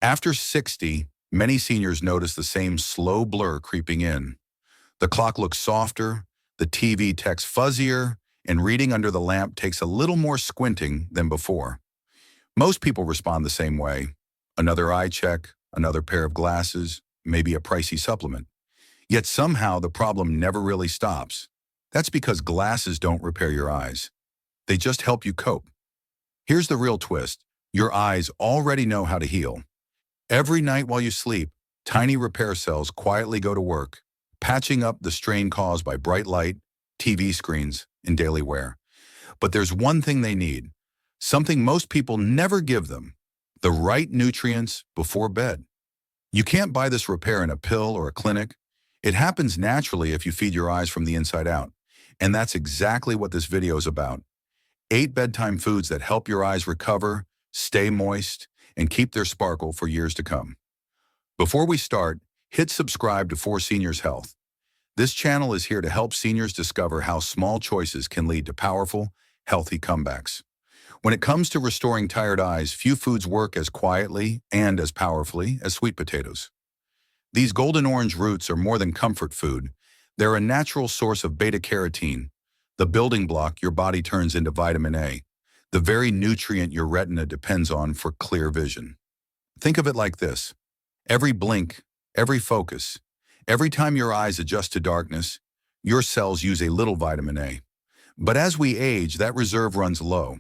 After 60, many seniors notice the same slow blur creeping in. The clock looks softer, the TV text fuzzier, and reading under the lamp takes a little more squinting than before. Most people respond the same way. Another eye check, another pair of glasses, maybe a pricey supplement. Yet somehow the problem never really stops. That's because glasses don't repair your eyes. They just help you cope. Here's the real twist. Your eyes already know how to heal. Every night while you sleep, tiny repair cells quietly go to work, patching up the strain caused by bright light, TV screens, and daily wear. But there's one thing they need, something most people never give them: the right nutrients before bed. You can't buy this repair in a pill or a clinic. It happens naturally if you feed your eyes from the inside out. And that's exactly what this video is about. 8 bedtime foods that help your eyes recover, stay moist, and keep their sparkle for years to come. Before we start, hit subscribe to For Seniors Health. This channel is here to help seniors discover how small choices can lead to powerful, healthy comebacks. When it comes to restoring tired eyes, few foods work as quietly and as powerfully as sweet potatoes. These golden orange roots are more than comfort food. They're a natural source of beta-carotene, the building block your body turns into vitamin A, the very nutrient your retina depends on for clear vision. Think of it like this. Every blink, every focus, every time your eyes adjust to darkness, your cells use a little vitamin A. But as we age, that reserve runs low.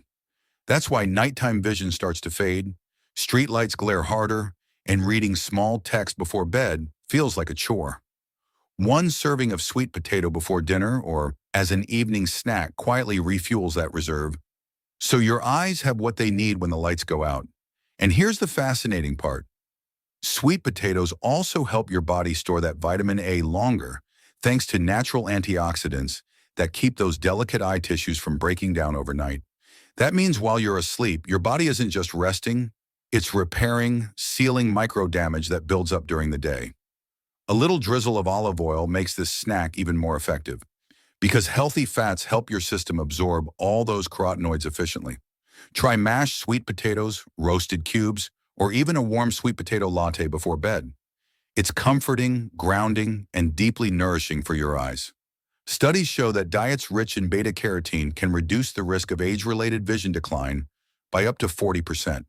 That's why nighttime vision starts to fade, street lights glare harder, and reading small text before bed feels like a chore. One serving of sweet potato before dinner or as an evening snack quietly refuels that reserve, so your eyes have what they need when the lights go out. And here's the fascinating part. Sweet potatoes also help your body store that vitamin A longer, thanks to natural antioxidants that keep those delicate eye tissues from breaking down overnight. That means while you're asleep, your body isn't just resting, it's repairing, sealing micro damage that builds up during the day. A little drizzle of olive oil makes this snack even more effective, because healthy fats help your system absorb all those carotenoids efficiently. Try mashed sweet potatoes, roasted cubes, or even a warm sweet potato latte before bed. It's comforting, grounding, and deeply nourishing for your eyes. Studies show that diets rich in beta-carotene can reduce the risk of age-related vision decline by up to 40%.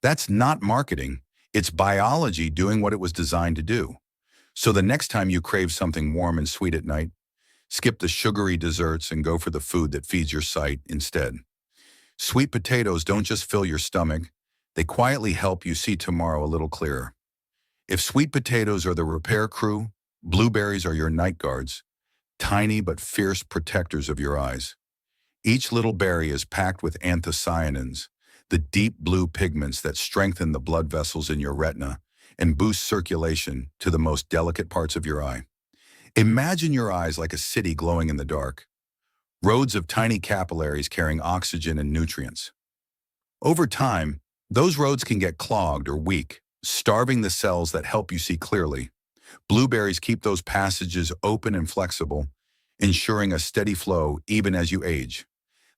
That's not marketing, it's biology doing what it was designed to do. So the next time you crave something warm and sweet at night, skip the sugary desserts and go for the food that feeds your sight instead. Sweet potatoes don't just fill your stomach, they quietly help you see tomorrow a little clearer. If sweet potatoes are the repair crew, blueberries are your night guards, tiny but fierce protectors of your eyes. Each little berry is packed with anthocyanins, the deep blue pigments that strengthen the blood vessels in your retina and boost circulation to the most delicate parts of your eye. Imagine your eyes like a city glowing in the dark, roads of tiny capillaries carrying oxygen and nutrients. Over time, those roads can get clogged or weak, starving the cells that help you see clearly. Blueberries keep those passages open and flexible, ensuring a steady flow even as you age.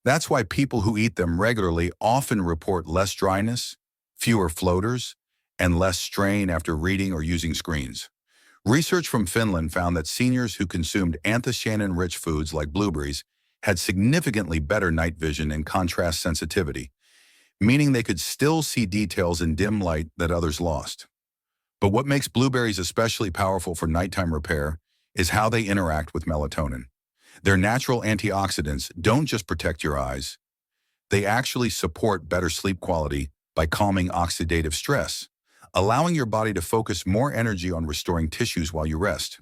That's why people who eat them regularly often report less dryness, fewer floaters, and less strain after reading or using screens. Research from Finland found that seniors who consumed anthocyanin-rich foods like blueberries had significantly better night vision and contrast sensitivity, meaning they could still see details in dim light that others lost. But what makes blueberries especially powerful for nighttime repair is how they interact with melatonin. Their natural antioxidants don't just protect your eyes, they actually support better sleep quality by calming oxidative stress, allowing your body to focus more energy on restoring tissues while you rest.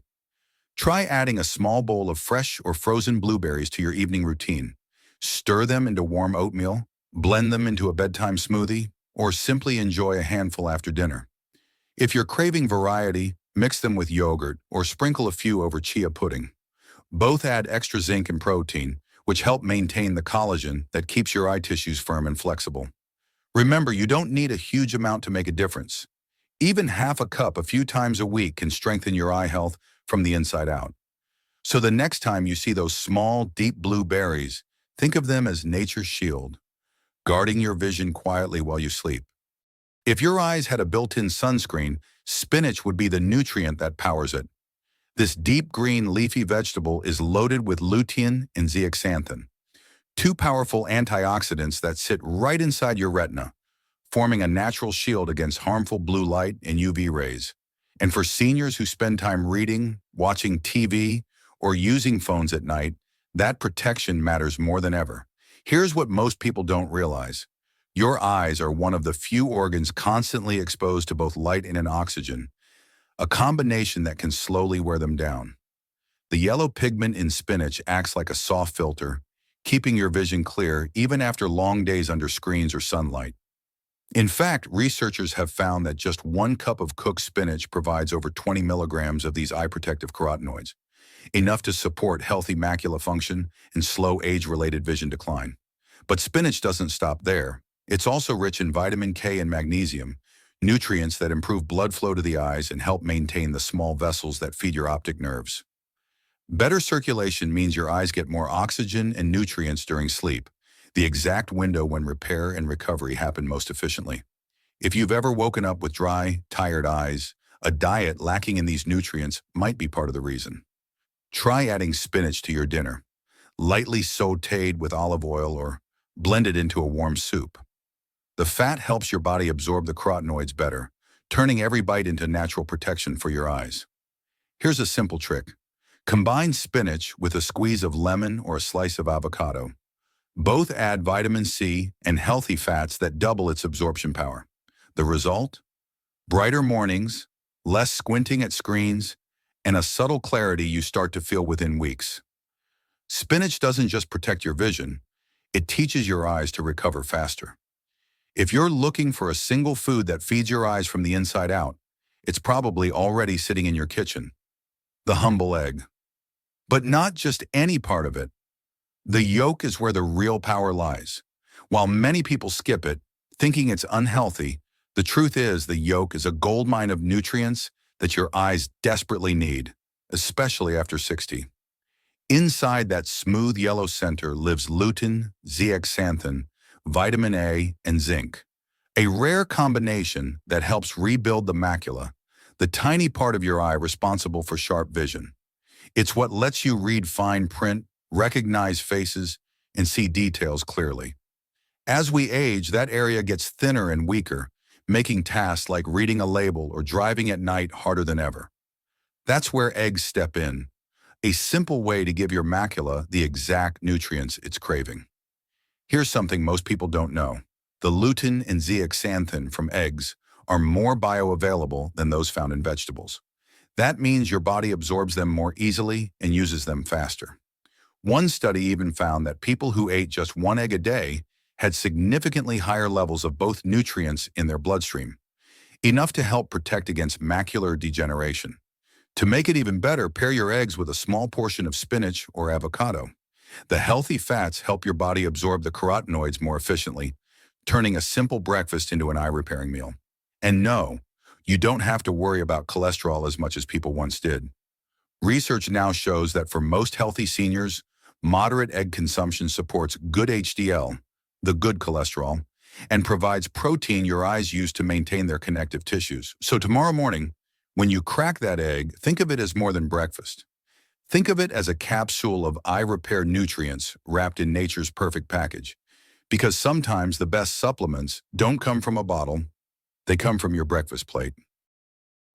Try adding a small bowl of fresh or frozen blueberries to your evening routine. Stir them into warm oatmeal, blend them into a bedtime smoothie, or simply enjoy a handful after dinner. If you're craving variety, mix them with yogurt or sprinkle a few over chia pudding. Both add extra zinc and protein, which help maintain the collagen that keeps your eye tissues firm and flexible. Remember, you don't need a huge amount to make a difference. Even half a cup a few times a week can strengthen your eye health from the inside out. So the next time you see those small, deep blue berries, think of them as nature's shield, guarding your vision quietly while you sleep. If your eyes had a built-in sunscreen, spinach would be the nutrient that powers it. This deep green leafy vegetable is loaded with lutein and zeaxanthin, two powerful antioxidants that sit right inside your retina, forming a natural shield against harmful blue light and UV rays. And for seniors who spend time reading, watching TV, or using phones at night, that protection matters more than ever. Here's what most people don't realize. Your eyes are one of the few organs constantly exposed to both light and oxygen, a combination that can slowly wear them down. The yellow pigment in spinach acts like a soft filter, keeping your vision clear even after long days under screens or sunlight. In fact, researchers have found that just 1 cup of cooked spinach provides over 20 milligrams of these eye protective carotenoids, enough to support healthy macula function and slow age-related vision decline. But spinach doesn't stop there. It's also rich in vitamin K and magnesium, nutrients that improve blood flow to the eyes and help maintain the small vessels that feed your optic nerves. Better circulation means your eyes get more oxygen and nutrients during sleep, the exact window when repair and recovery happen most efficiently. If you've ever woken up with dry, tired eyes, a diet lacking in these nutrients might be part of the reason. Try adding spinach to your dinner, lightly sautéed with olive oil or blended into a warm soup. The fat helps your body absorb the carotenoids better, turning every bite into natural protection for your eyes. Here's a simple trick. Combine spinach with a squeeze of lemon or a slice of avocado. Both add vitamin C and healthy fats that double its absorption power. The result? Brighter mornings, less squinting at screens, and a subtle clarity you start to feel within weeks. Spinach doesn't just protect your vision, it teaches your eyes to recover faster. If you're looking for a single food that feeds your eyes from the inside out, it's probably already sitting in your kitchen. The humble egg. But not just any part of it. The yolk is where the real power lies. While many people skip it, thinking it's unhealthy, the truth is the yolk is a goldmine of nutrients that your eyes desperately need, especially after 60. Inside that smooth yellow center lives lutein, zeaxanthin, vitamin A, and zinc, a rare combination that helps rebuild the macula, the tiny part of your eye responsible for sharp vision. It's what lets you read fine print, recognize faces, and see details clearly. As we age, that area gets thinner and weaker, making tasks like reading a label or driving at night harder than ever. That's where eggs step in, a simple way to give your macula the exact nutrients it's craving. Here's something most people don't know. The lutein and zeaxanthin from eggs are more bioavailable than those found in vegetables. That means your body absorbs them more easily and uses them faster. One study even found that people who ate just 1 egg a day had significantly higher levels of both nutrients in their bloodstream, enough to help protect against macular degeneration. To make it even better, pair your eggs with a small portion of spinach or avocado. The healthy fats help your body absorb the carotenoids more efficiently, turning a simple breakfast into an eye-repairing meal. And no, you don't have to worry about cholesterol as much as people once did. Research now shows that for most healthy seniors, moderate egg consumption supports good HDL, the good cholesterol, and provides protein your eyes use to maintain their connective tissues. So tomorrow morning, when you crack that egg, think of it as more than breakfast. Think of it as a capsule of eye repair nutrients wrapped in nature's perfect package. Because sometimes the best supplements don't come from a bottle, they come from your breakfast plate.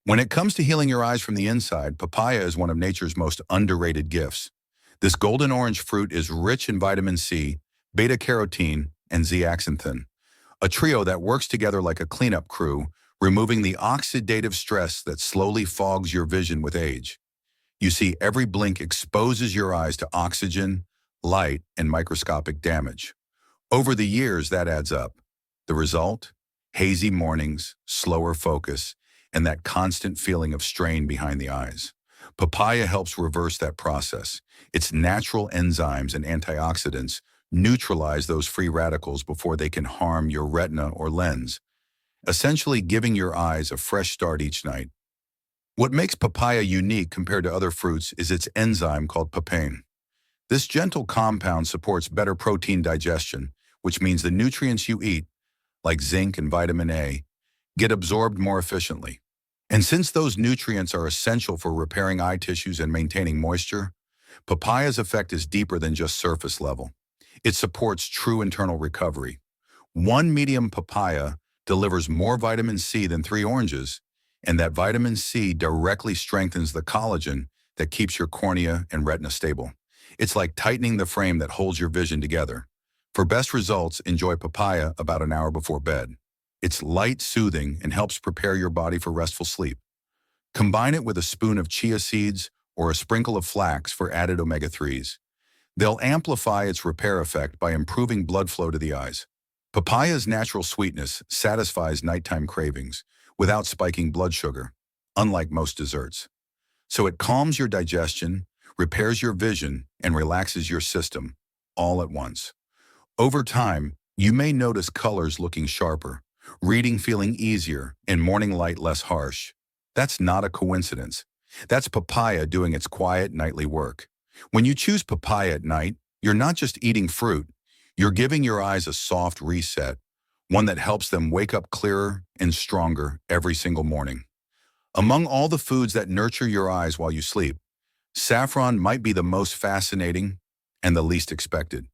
When it comes to healing your eyes from the inside, papaya is one of nature's most underrated gifts. This golden orange fruit is rich in vitamin C, beta-carotene, and zeaxanthin, a trio that works together like a cleanup crew, removing the oxidative stress that slowly fogs your vision with age. You see, every blink exposes your eyes to oxygen, light, and microscopic damage. Over the years, that adds up. The result? Hazy mornings, slower focus, and that constant feeling of strain behind the eyes. Papaya helps reverse that process. Its natural enzymes and antioxidants neutralize those free radicals before they can harm your retina or lens, essentially giving your eyes a fresh start each night. What makes papaya unique compared to other fruits is its enzyme called papain. This gentle compound supports better protein digestion, which means the nutrients you eat, like zinc and vitamin A, get absorbed more efficiently. And since those nutrients are essential for repairing eye tissues and maintaining moisture, papaya's effect is deeper than just surface level. It supports true internal recovery. One medium papaya delivers more vitamin C than 3 oranges, and that vitamin C directly strengthens the collagen that keeps your cornea and retina stable. It's like tightening the frame that holds your vision together. For best results, enjoy papaya about an hour before bed. It's light, soothing, and helps prepare your body for restful sleep. Combine it with a spoon of chia seeds or a sprinkle of flax for added omega-3s. They'll amplify its repair effect by improving blood flow to the eyes. Papaya's natural sweetness satisfies nighttime cravings without spiking blood sugar, unlike most desserts. So it calms your digestion, repairs your vision, and relaxes your system, all at once. Over time, you may notice colors looking sharper, reading feeling easier, and morning light less harsh. That's not a coincidence. That's papaya doing its quiet nightly work. When you choose papaya at night, you're not just eating fruit, you're giving your eyes a soft reset, one that helps them wake up clearer and stronger every single morning. Among all the foods that nurture your eyes while you sleep, saffron might be the most fascinating and the least expected.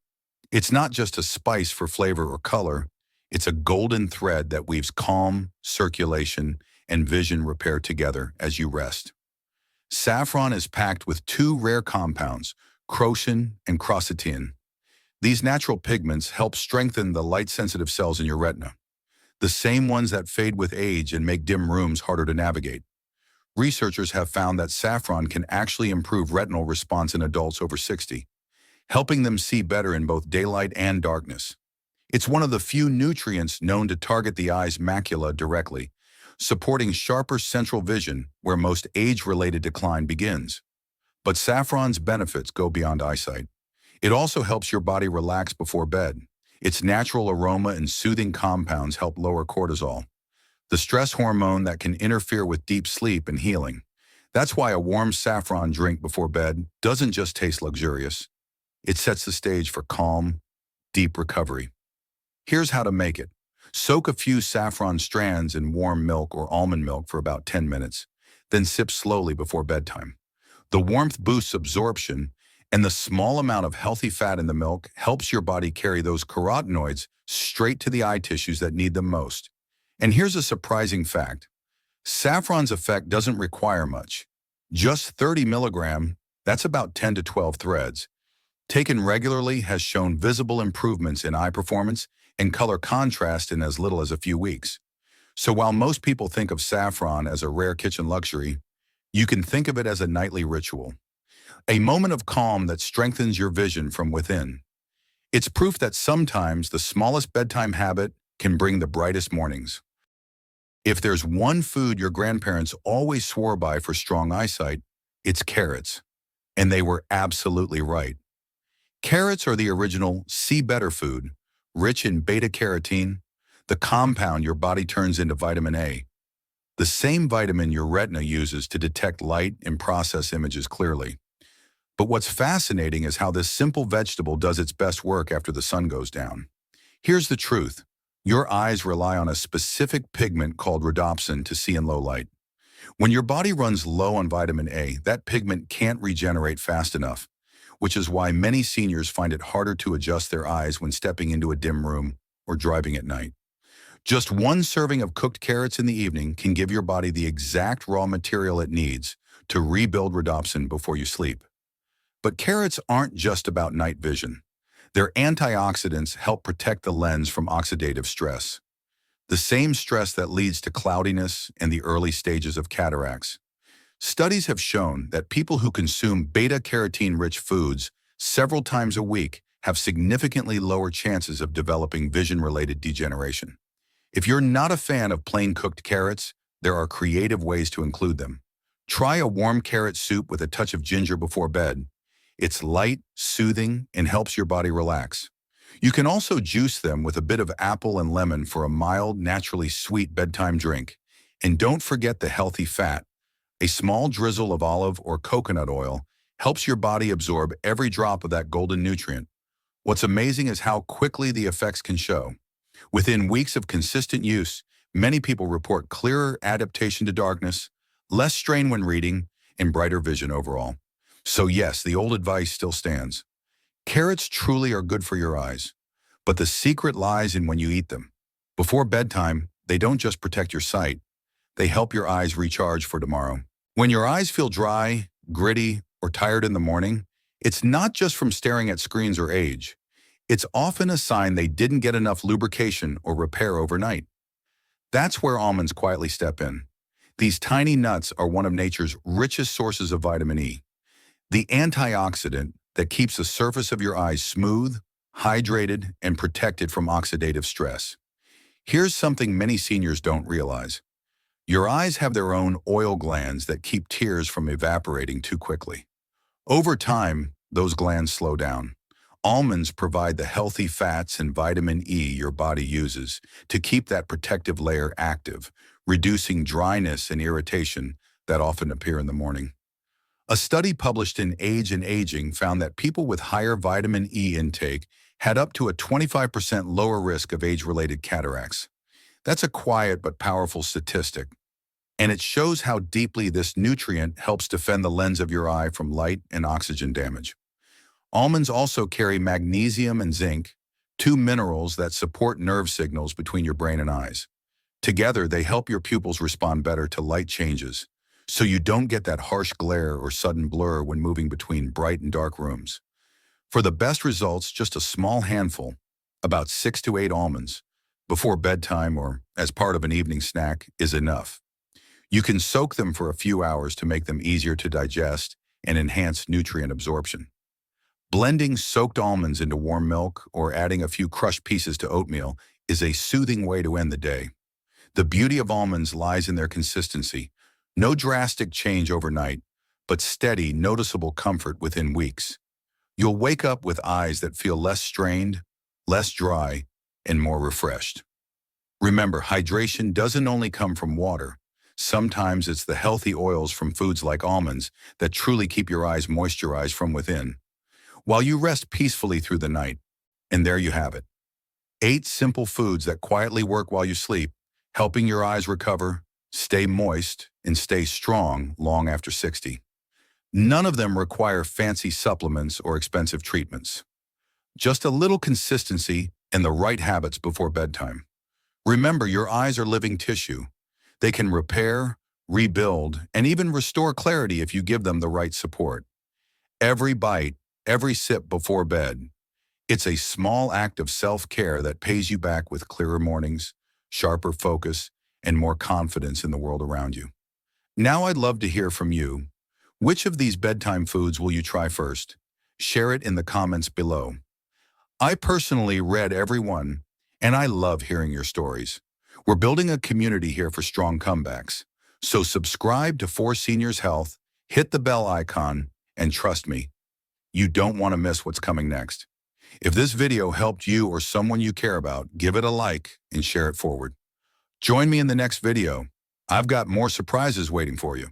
It's not just a spice for flavor or color, it's a golden thread that weaves calm, circulation, and vision repair together as you rest. Saffron is packed with two rare compounds, crocin and quercetin. These natural pigments help strengthen the light-sensitive cells in your retina, the same ones that fade with age and make dim rooms harder to navigate. Researchers have found that saffron can actually improve retinal response in adults over 60, helping them see better in both daylight and darkness. It's one of the few nutrients known to target the eye's macula directly, supporting sharper central vision where most age-related decline begins. But saffron's benefits go beyond eyesight. It also helps your body relax before bed. Its natural aroma and soothing compounds help lower cortisol, the stress hormone that can interfere with deep sleep and healing. That's why a warm saffron drink before bed doesn't just taste luxurious. It sets the stage for calm, deep recovery. Here's how to make it. Soak a few saffron strands in warm milk or almond milk for about 10 minutes, then sip slowly before bedtime. The warmth boosts absorption, and the small amount of healthy fat in the milk helps your body carry those carotenoids straight to the eye tissues that need them most. And here's a surprising fact. Saffron's effect doesn't require much. Just 30 milligram, that's about 10 to 12 threads, taken regularly has shown visible improvements in eye performance and color contrast in as little as a few weeks. So while most people think of saffron as a rare kitchen luxury, you can think of it as a nightly ritual, a moment of calm that strengthens your vision from within. It's proof that sometimes the smallest bedtime habit can bring the brightest mornings. If there's one food your grandparents always swore by for strong eyesight, it's carrots. And they were absolutely right. Carrots are the original see better food, rich in beta-carotene, the compound your body turns into vitamin A, the same vitamin your retina uses to detect light and process images clearly. But what's fascinating is how this simple vegetable does its best work after the sun goes down. Here's the truth. Your eyes rely on a specific pigment called rhodopsin to see in low light. When your body runs low on vitamin A, that pigment can't regenerate fast enough, which is why many seniors find it harder to adjust their eyes when stepping into a dim room or driving at night. Just one serving of cooked carrots in the evening can give your body the exact raw material it needs to rebuild rhodopsin before you sleep. But carrots aren't just about night vision. Their antioxidants help protect the lens from oxidative stress, the same stress that leads to cloudiness and the early stages of cataracts. Studies have shown that people who consume beta-carotene-rich foods several times a week have significantly lower chances of developing vision-related degeneration. If you're not a fan of plain cooked carrots, there are creative ways to include them. Try a warm carrot soup with a touch of ginger before bed. It's light, soothing, and helps your body relax. You can also juice them with a bit of apple and lemon for a mild, naturally sweet bedtime drink. And don't forget the healthy fat. A small drizzle of olive or coconut oil helps your body absorb every drop of that golden nutrient. What's amazing is how quickly the effects can show. Within weeks of consistent use, Many people report clearer adaptation to darkness, less strain when reading, and brighter vision overall. So yes, the old advice still stands. Carrots truly are good for your eyes, but the secret lies in when you eat them. Before bedtime, they don't just protect your sight, they help your eyes recharge for tomorrow. When your eyes feel dry, gritty, or tired in the morning, it's not just from staring at screens or age. It's often a sign they didn't get enough lubrication or repair overnight. That's where almonds quietly step in. These tiny nuts are one of nature's richest sources of vitamin E, the antioxidant that keeps the surface of your eyes smooth, hydrated, and protected from oxidative stress. Here's something many seniors don't realize. Your eyes have their own oil glands that keep tears from evaporating too quickly. Over time, those glands slow down. Almonds provide the healthy fats and vitamin E your body uses to keep that protective layer active, reducing dryness and irritation that often appear in the morning. A study published in Age and Aging found that people with higher vitamin E intake had up to a 25% lower risk of age-related cataracts. That's a quiet but powerful statistic, and it shows how deeply this nutrient helps defend the lens of your eye from light and oxygen damage. Almonds also carry magnesium and zinc, two minerals that support nerve signals between your brain and eyes. Together, they help your pupils respond better to light changes, so you don't get that harsh glare or sudden blur when moving between bright and dark rooms. For the best results, just a small handful, about 6 to 8 almonds, before bedtime or as part of an evening snack is enough. You can soak them for a few hours to make them easier to digest and enhance nutrient absorption. Blending soaked almonds into warm milk or adding a few crushed pieces to oatmeal is a soothing way to end the day. The beauty of almonds lies in their consistency. No drastic change overnight, but steady, noticeable comfort within weeks. You'll wake up with eyes that feel less strained, less dry, and more refreshed. Remember, hydration doesn't only come from water. Sometimes it's the healthy oils from foods like almonds that truly keep your eyes moisturized from within, while you rest peacefully through the night. And there you have it. 8 simple foods that quietly work while you sleep, helping your eyes recover, stay moist, and stay strong long after 60. None of them require fancy supplements or expensive treatments. Just a little consistency and the right habits before bedtime. Remember, your eyes are living tissue. They can repair, rebuild, and even restore clarity if you give them the right support. Every bite, every sip before bed, it's a small act of self-care that pays you back with clearer mornings, sharper focus, and more confidence in the world around you. Now I'd love to hear from you. Which of these bedtime foods will you try first? Share it in the comments below. I personally read every one, and I love hearing your stories. We're building a community here for strong comebacks. So subscribe to 4Seniors Health, hit the bell icon, and trust me, you don't want to miss what's coming next. If this video helped you or someone you care about, give it a like and share it forward. Join me in the next video. I've got more surprises waiting for you.